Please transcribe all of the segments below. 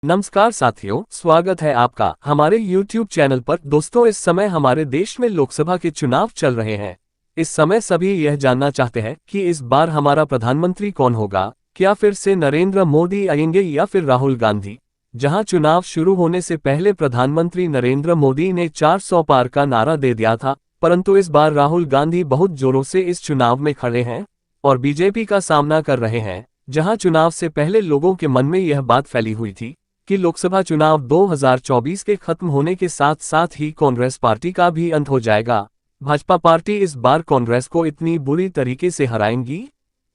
नमस्कार साथियों, स्वागत है आपका हमारे YouTube चैनल पर। दोस्तों, इस समय हमारे देश में लोकसभा के चुनाव चल रहे हैं। इस समय सभी यह जानना चाहते हैं कि इस बार हमारा प्रधानमंत्री कौन होगा। क्या फिर से नरेंद्र मोदी आएंगे या फिर राहुल गांधी। जहां चुनाव शुरू होने से पहले प्रधानमंत्री नरेंद्र मोदी ने 400 पार का नारा दे दिया था, परंतु इस बार राहुल गांधी बहुत जोरों से इस चुनाव में खड़े हैं और बीजेपी का सामना कर रहे हैं। जहां चुनाव से पहले लोगों के मन में यह बात फैली हुई थी कि लोकसभा चुनाव 2024 के खत्म होने के साथ साथ ही कांग्रेस पार्टी का भी अंत हो जाएगा। भाजपा पार्टी इस बार कांग्रेस को इतनी बुरी तरीके से हराएंगी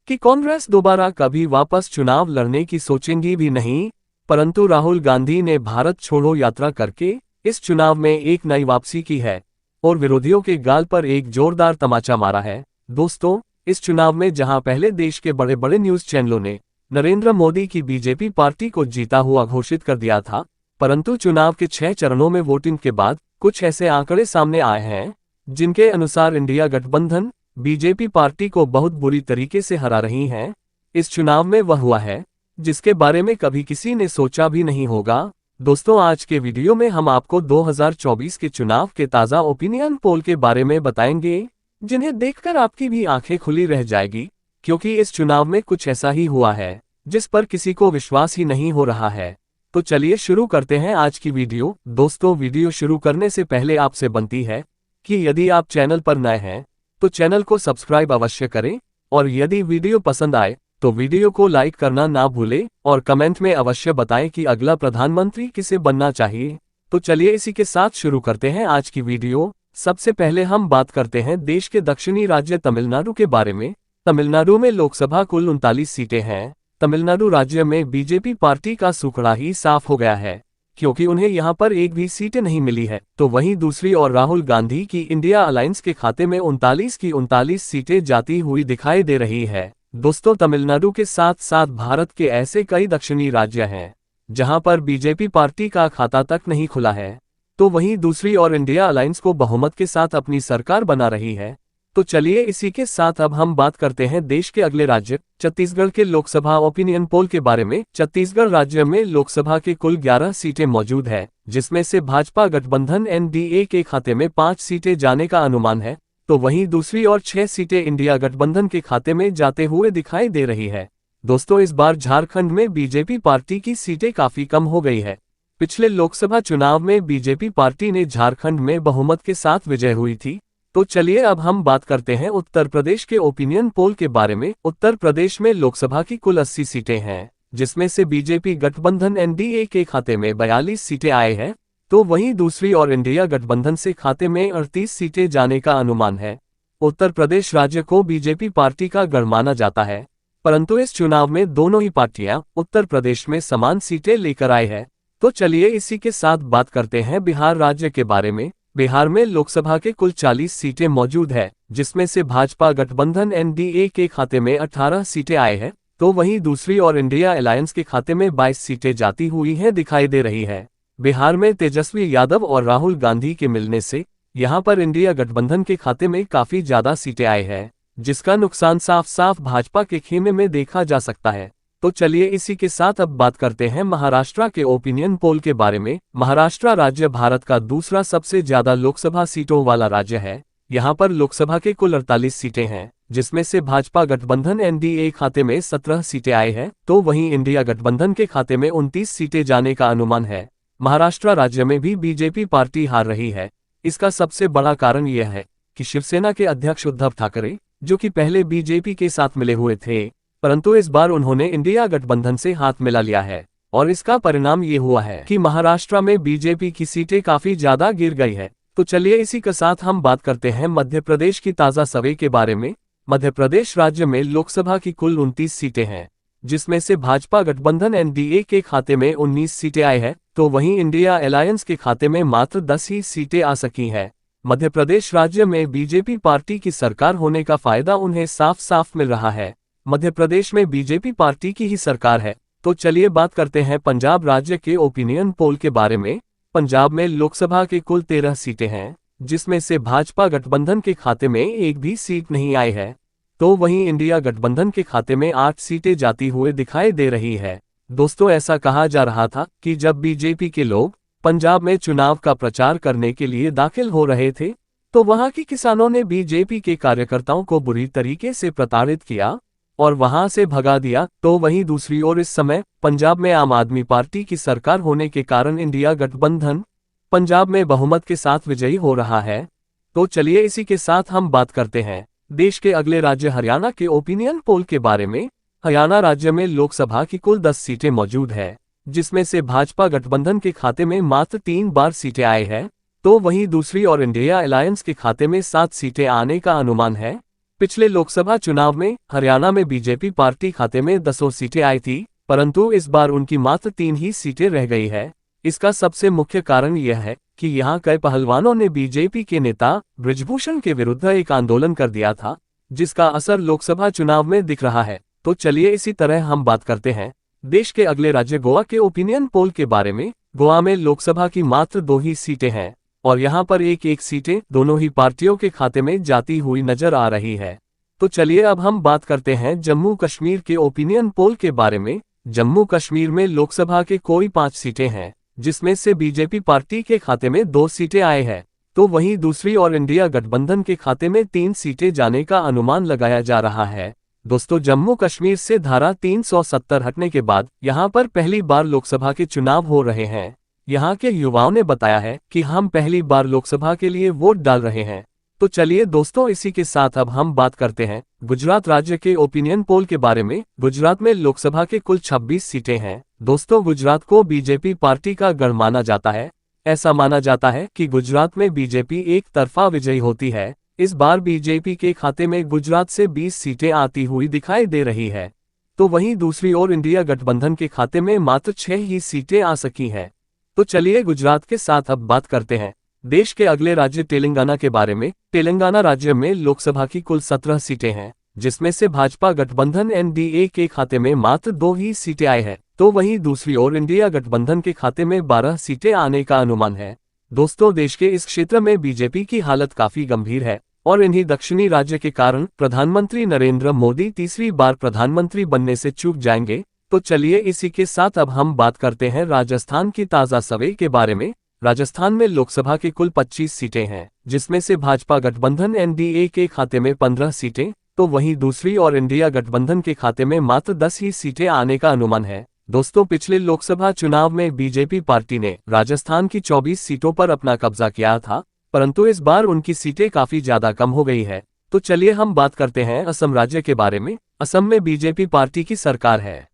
कि कांग्रेस दोबारा कभी वापस चुनाव लड़ने की सोचेंगी भी नहीं। परंतु राहुल गांधी ने भारत छोड़ो यात्रा करके इस चुनाव में एक नई वापसी की है और विरोधियों के गाल पर एक जोरदार तमाचा मारा है। दोस्तों, इस चुनाव में जहां पहले देश के बड़े बड़े न्यूज चैनलों ने नरेंद्र मोदी की बीजेपी पार्टी को जीता हुआ घोषित कर दिया था, परंतु चुनाव के 6 चरणों में वोटिंग के बाद कुछ ऐसे आंकड़े सामने आए हैं जिनके अनुसार इंडिया गठबंधन बीजेपी पार्टी को बहुत बुरी तरीके से हरा रही है। इस चुनाव में वह हुआ है जिसके बारे में कभी किसी ने सोचा भी नहीं होगा। दोस्तों, आज के वीडियो में हम आपको 2024 के चुनाव के ताज़ा ओपिनियन पोल के बारे में बताएंगे, जिन्हें देखकर आपकी भी आंखें खुली रह जाएगी, क्योंकि इस चुनाव में कुछ ऐसा ही हुआ है जिस पर किसी को विश्वास ही नहीं हो रहा है। तो चलिए शुरू करते हैं आज की वीडियो। दोस्तों, वीडियो शुरू करने से पहले आपसे बनती है कि यदि आप चैनल पर नए हैं तो चैनल को सब्सक्राइब अवश्य करें और यदि वीडियो पसंद आए तो वीडियो को लाइक करना ना भूलें और कमेंट में अवश्य बताएं कि अगला प्रधानमंत्री किसे बनना चाहिए। तो चलिए इसी के साथ शुरू करते हैं आज की वीडियो। सबसे पहले हम बात करते हैं देश के दक्षिणी राज्य तमिलनाडु के बारे में। तमिलनाडु में लोकसभा कुल 39 सीटें हैं। तमिलनाडु राज्य में बीजेपी पार्टी का सुखड़ा ही साफ हो गया है, क्योंकि उन्हें यहां पर एक भी सीटें नहीं मिली है। तो वहीं दूसरी ओर राहुल गांधी की इंडिया अलायंस के खाते में 39 की 39 सीटें जाती हुई दिखाई दे रही है। दोस्तों, तमिलनाडु के साथ साथ भारत के ऐसे कई दक्षिणी राज्य हैं जहां पर बीजेपी पार्टी का खाता तक नहीं खुला है। तो वहीं दूसरी ओर इंडिया अलायंस को बहुमत के साथ अपनी सरकार बना रही है। तो चलिए इसी के साथ अब हम बात करते हैं देश के अगले राज्य छत्तीसगढ़ के लोकसभा ओपिनियन पोल के बारे में। छत्तीसगढ़ राज्य में लोकसभा के कुल 11 सीटें मौजूद है, जिसमें से भाजपा गठबंधन एनडीए के खाते में 5 सीटें जाने का अनुमान है। तो वहीं दूसरी ओर 6 सीटें इंडिया गठबंधन के खाते में जाते हुए दिखाई दे रही है। दोस्तों, इस बार झारखंड में बीजेपी पार्टी की सीटें काफी कम हो गई है। पिछले लोकसभा चुनाव में बीजेपी पार्टी ने झारखंड में बहुमत के साथ विजय हुई थी। तो चलिए अब हम बात करते हैं उत्तर प्रदेश के ओपिनियन पोल के बारे में। उत्तर प्रदेश में लोकसभा की कुल 80 सीटें हैं, जिसमें से बीजेपी गठबंधन एनडीए के खाते में 42 सीटें आए हैं। तो वहीं दूसरी ओर इंडिया गठबंधन से खाते में 38 सीटें जाने का अनुमान है। उत्तर प्रदेश राज्य को बीजेपी पार्टी का गढ़ माना जाता है, परंतु इस चुनाव में दोनों ही पार्टियां उत्तर प्रदेश में समान सीटें लेकर आए हैं। तो चलिए इसी के साथ बात करते हैं बिहार राज्य के बारे में। बिहार में लोकसभा के कुल 40 सीटें मौजूद है, जिसमें से भाजपा गठबंधन एनडीए के खाते में 18 सीटें आए हैं। तो वहीं दूसरी ओर इंडिया अलायंस के खाते में 22 सीटें जाती हुई हैं दिखाई दे रही है। बिहार में तेजस्वी यादव और राहुल गांधी के मिलने से यहां पर इंडिया गठबंधन के खाते में काफी ज्यादा सीटें आई है, जिसका नुकसान साफ साफ भाजपा के खेमे में देखा जा सकता है। तो चलिए इसी के साथ अब बात करते हैं महाराष्ट्र के ओपिनियन पोल के बारे में। महाराष्ट्र राज्य भारत का दूसरा सबसे ज्यादा लोकसभा सीटों वाला राज्य है। यहाँ पर लोकसभा के कुल 48 सीटें हैं, जिसमें से भाजपा गठबंधन एनडीए खाते में 17 सीटें आई हैं। तो वहीं इंडिया गठबंधन के खाते में 29 सीटें जाने का अनुमान है। महाराष्ट्र राज्य में भी बीजेपी पार्टी हार रही है। इसका सबसे बड़ा कारण यह है कि शिवसेना के अध्यक्ष उद्धव ठाकरे, जो कि पहले बीजेपी के साथ मिले हुए थे, परंतु इस बार उन्होंने इंडिया गठबंधन से हाथ मिला लिया है और इसका परिणाम ये हुआ है कि महाराष्ट्र में बीजेपी की सीटें काफी ज्यादा गिर गई है। तो चलिए इसी के साथ हम बात करते हैं मध्य प्रदेश की ताजा सर्वे के बारे में। मध्य प्रदेश राज्य में लोकसभा की कुल 29 सीटें हैं, जिसमें से भाजपा गठबंधन एनडीए के खाते में 19 सीटें आई है। तो वहीं इंडिया अलायंस के खाते में मात्र 10 ही सीटें आ सकी हैं। मध्य प्रदेश राज्य में बीजेपी पार्टी की सरकार होने का फायदा उन्हें साफ साफ मिल रहा है। मध्य प्रदेश में बीजेपी पार्टी की ही सरकार है। तो चलिए बात करते हैं पंजाब राज्य के ओपिनियन पोल के बारे में। पंजाब में लोकसभा के कुल 13 सीटें हैं, जिसमें से भाजपा गठबंधन के खाते में एक भी सीट नहीं आई है। तो वहीं इंडिया गठबंधन के खाते में 8 सीटें जाती हुए दिखाई दे रही है। दोस्तों, ऐसा कहा जा रहा था कि जब बीजेपी के लोग पंजाब में चुनाव का प्रचार करने के लिए दाखिल हो रहे थे, तो वहां के किसानों ने बीजेपी के कार्यकर्ताओं को बुरी तरीके से प्रताड़ित किया और वहां से भगा दिया। तो वहीं दूसरी ओर इस समय पंजाब में आम आदमी पार्टी की सरकार होने के कारण इंडिया गठबंधन पंजाब में बहुमत के साथ विजयी हो रहा है। तो चलिए इसी के साथ हम बात करते हैं देश के अगले राज्य हरियाणा के ओपिनियन पोल के बारे में। हरियाणा राज्य में लोकसभा की कुल 10 सीटें मौजूद है, जिसमें से भाजपा गठबंधन के खाते में मात्र 3 बार सीटें आई है, तो वहीं दूसरी और इंडिया अलायंस के खाते में 7 सीटें आने का अनुमान है। पिछले लोकसभा चुनाव में हरियाणा में बीजेपी पार्टी खाते में 10 सीटें आई थी, परंतु इस बार उनकी मात्र 3 ही सीटें रह गई है। इसका सबसे मुख्य कारण यह है कि यहाँ कई पहलवानों ने बीजेपी के नेता बृजभूषण के विरुद्ध एक आंदोलन कर दिया था, जिसका असर लोकसभा चुनाव में दिख रहा है। तो चलिए इसी तरह हम बात करते हैं देश के अगले राज्य गोवा के ओपिनियन पोल के बारे में। गोवा में लोकसभा की मात्र 2 ही सीटें हैं और यहाँ पर एक सीटें दोनों ही पार्टियों के खाते में जाती हुई नजर आ रही है। तो चलिए अब हम बात करते हैं जम्मू कश्मीर के ओपिनियन पोल के बारे में। जम्मू कश्मीर में लोकसभा के कोई 5 सीटें हैं, जिसमें से बीजेपी पार्टी के खाते में 2 सीटें आए हैं, तो वहीं दूसरी और इंडिया गठबंधन के खाते में 3 सीटें जाने का अनुमान लगाया जा रहा है। दोस्तों, जम्मू कश्मीर से धारा 370 हटने के बाद यहाँ पर पहली बार लोकसभा के चुनाव हो रहे हैं। यहाँ के युवाओं ने बताया है कि हम पहली बार लोकसभा के लिए वोट डाल रहे हैं। तो चलिए दोस्तों, इसी के साथ अब हम बात करते हैं गुजरात राज्य के ओपिनियन पोल के बारे में। गुजरात में लोकसभा के कुल 26 सीटें हैं। दोस्तों, गुजरात को बीजेपी पार्टी का गढ़ माना जाता है। ऐसा माना जाता है कि गुजरात में बीजेपी एक तरफा विजयी होती है। इस बार बीजेपी के खाते में गुजरात से 20 सीटें आती हुई दिखाई दे रही है, तो वहीं दूसरी ओर इंडिया गठबंधन के खाते में मात्र 6 ही सीटें आ सकी हैं। तो चलिए गुजरात के साथ अब बात करते हैं देश के अगले राज्य तेलंगाना के बारे में। तेलंगाना राज्य में लोकसभा की कुल 17 सीटें हैं, जिसमें से भाजपा गठबंधन एनडीए के खाते में मात्र 2 ही सीटें आई है, तो वहीं दूसरी ओर इंडिया गठबंधन के खाते में 12 सीटें आने का अनुमान है। दोस्तों, देश के इस क्षेत्र में बीजेपी की हालत काफी गंभीर है और इन्हीं दक्षिणी राज्य के कारण प्रधानमंत्री नरेंद्र मोदी तीसरी बार प्रधानमंत्री बनने से चूक जाएंगे। तो चलिए इसी के साथ अब हम बात करते हैं राजस्थान की ताजा सर्वे के बारे में। राजस्थान में लोकसभा की कुल 25 सीटें हैं, जिसमें से भाजपा गठबंधन एनडीए के खाते में 15 सीटें, तो वहीं दूसरी और इंडिया गठबंधन के खाते में मात्र 10 ही सीटें आने का अनुमान है। दोस्तों, पिछले लोकसभा चुनाव में बीजेपी पार्टी ने राजस्थान की 24 सीटों पर अपना कब्जा किया था, परंतु इस बार उनकी सीटें काफी ज्यादा कम हो गई है। तो चलिए हम बात करते हैं असम राज्य के बारे में। असम में बीजेपी पार्टी की सरकार है,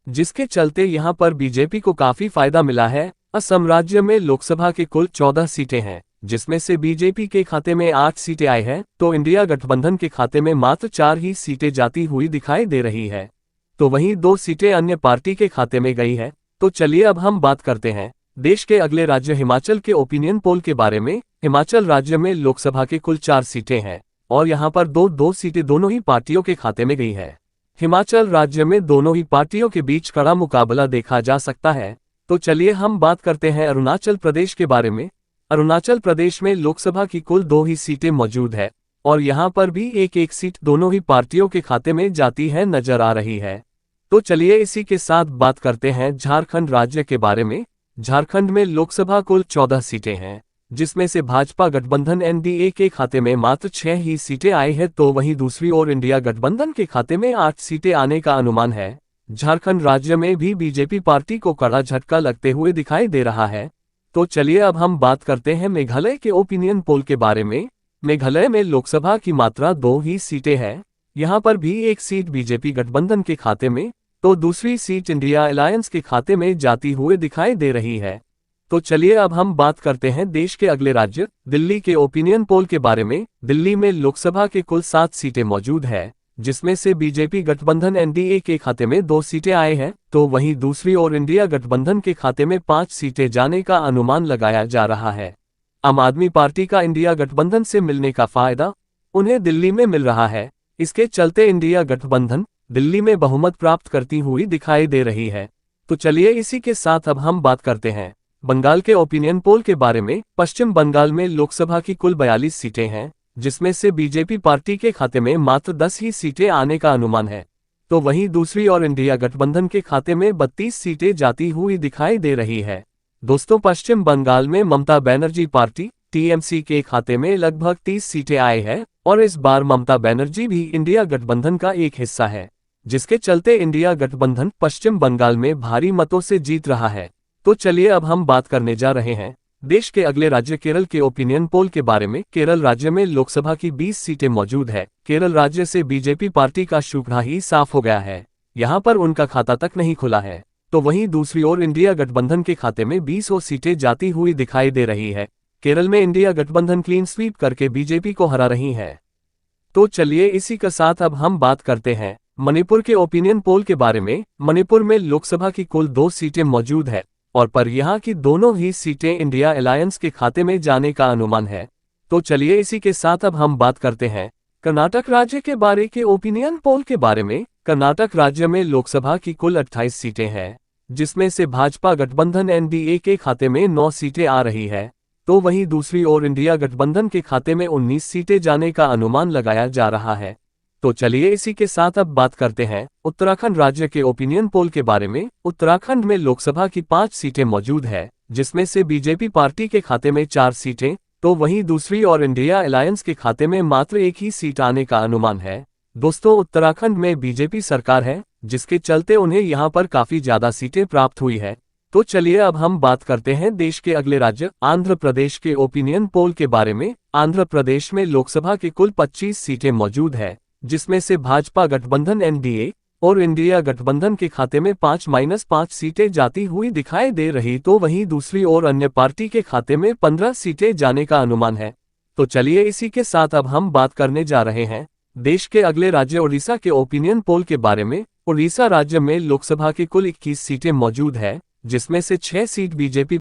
जिसके चलते यहां पर बीजेपी को काफी फायदा मिला है। असम राज्य में लोकसभा के कुल 14 सीटें हैं, जिसमें से बीजेपी के खाते में 8 सीटें आई हैं, तो इंडिया गठबंधन के खाते में मात्र 4 ही सीटें जाती हुई दिखाई दे रही है, तो वहीं 2 सीटें अन्य पार्टी के खाते में गई है। तो चलिए अब हम बात करते हैं देश के अगले राज्य हिमाचल के ओपिनियन पोल के बारे में। हिमाचल राज्य में लोकसभा के कुल 4 सीटें हैं और यहाँ पर दो सीटें दोनों ही पार्टियों के खाते में गई है। हिमाचल राज्य में दोनों ही पार्टियों के बीच कड़ा मुकाबला देखा जा सकता है। तो चलिए हम बात करते हैं अरुणाचल प्रदेश के बारे में। अरुणाचल प्रदेश में लोकसभा की कुल 2 ही सीटें मौजूद है और यहाँ पर भी एक सीट दोनों ही पार्टियों के खाते में जाती है नजर आ रही है। तो चलिए इसी के साथ बात करते हैं झारखंड राज्य के बारे में। झारखंड में लोकसभा कुल 14 सीटें हैं, जिसमें से भाजपा गठबंधन एनडीए के खाते में मात्र 6 ही सीटें आई है, तो वहीं दूसरी ओर इंडिया गठबंधन के खाते में 8 सीटें आने का अनुमान है। झारखंड राज्य में भी बीजेपी पार्टी को कड़ा झटका लगते हुए दिखाई दे रहा है। तो चलिए अब हम बात करते हैं मेघालय के ओपिनियन पोल के बारे में। मेघालय में लोकसभा की मात्रा 2 ही सीटें हैं, यहाँ पर भी एक सीट बीजेपी गठबंधन के खाते में, तो दूसरी सीट इंडिया अलायंस के खाते में जाती हुए दिखाई दे रही है। तो चलिए अब हम बात करते हैं देश के अगले राज्य दिल्ली के ओपिनियन पोल के बारे में। दिल्ली में लोकसभा के कुल 7 सीटें मौजूद है, जिसमें से बीजेपी गठबंधन एनडीए के खाते में 2 सीटें आए हैं, तो वहीं दूसरी ओर इंडिया गठबंधन के खाते में 5 सीटें जाने का अनुमान लगाया जा रहा है। आम आदमी पार्टी का इंडिया गठबंधन से मिलने का फायदा उन्हें दिल्ली में मिल रहा है। इसके चलते इंडिया गठबंधन दिल्ली में बहुमत प्राप्त करती हुई दिखाई दे रही है। तो चलिए इसी के साथ अब हम बात करते हैं बंगाल के ओपिनियन पोल के बारे में। पश्चिम बंगाल में लोकसभा की कुल 42 सीटें हैं, जिसमें से बीजेपी पार्टी के खाते में मात्र 10 ही सीटें आने का अनुमान है। तो वहीं दूसरी ओर इंडिया गठबंधन के खाते में 32 सीटें जाती हुई दिखाई दे रही है। दोस्तों, पश्चिम बंगाल में ममता बनर्जी पार्टी टीएमसी के खाते में लगभग 30 सीटें आई है और इस बार ममता बनर्जी भी इंडिया गठबंधन का एक हिस्सा है, जिसके चलते इंडिया गठबंधन पश्चिम बंगाल में भारी मतों से जीत रहा है। तो चलिए अब हम बात करने जा रहे हैं देश के अगले राज्य केरल के ओपिनियन पोल के बारे में। केरल राज्य में लोकसभा की 20 सीटें मौजूद है। केरल राज्य से बीजेपी पार्टी का शुक्ला ही साफ हो गया है, यहाँ पर उनका खाता तक नहीं खुला है। तो वहीं दूसरी ओर इंडिया गठबंधन के खाते में 20 सीटें जाती हुई दिखाई दे रही है। केरल में इंडिया गठबंधन क्लीन स्वीप करके बीजेपी को हरा रही है। तो चलिए इसी के साथ अब हम बात करते हैं मणिपुर के ओपिनियन पोल के बारे में। मणिपुर में लोकसभा की कुल 2 सीटें मौजूद है और पर यहाँ की दोनों ही सीटें इंडिया अलायंस के खाते में जाने का अनुमान है। तो चलिए इसी के साथ अब हम बात करते हैं कर्नाटक राज्य के बारे के ओपिनियन पोल के बारे में। कर्नाटक राज्य में लोकसभा की कुल 28 सीटें हैं, जिसमें से भाजपा गठबंधन एनडीए के खाते में 9 सीटें आ रही है। तो वहीं दूसरी ओर इंडिया गठबंधन के खाते में 19 सीटें जाने का अनुमान लगाया जा रहा है। तो चलिए इसी के साथ अब बात करते हैं उत्तराखंड राज्य के ओपिनियन पोल के बारे में। उत्तराखंड में लोकसभा की 5 सीटें मौजूद है, जिसमें से बीजेपी पार्टी के खाते में 4 सीटें, तो वहीं दूसरी ओर इंडिया अलायंस के खाते में मात्र 1 ही सीट आने का अनुमान है। दोस्तों, उत्तराखंड में बीजेपी सरकार है, जिसके चलते उन्हें यहाँ पर काफी ज्यादा सीटें प्राप्त हुई है। तो चलिए अब हम बात करते हैं देश के अगले राज्य आंध्र प्रदेश के ओपिनियन पोल के बारे में। आंध्र प्रदेश में लोकसभा की कुल 25 सीटें मौजूद है, जिसमें से भाजपा गठबंधन एनडीए और इंडिया गठबंधन के खाते में 5-5 सीटें जाती हुई दिखाई दे रही। तो वहीं दूसरी ओर अन्य पार्टी के खाते में 15 सीटें जाने का अनुमान है। तो चलिए इसी के साथ अब हम बात करने जा रहे हैं देश के अगले राज्य उड़ीसा के ओपिनियन पोल के बारे में। उड़ीसा राज्य में लोकसभा की कुल 21 सीटें मौजूद है, जिसमें से 6 सीट बीजेपी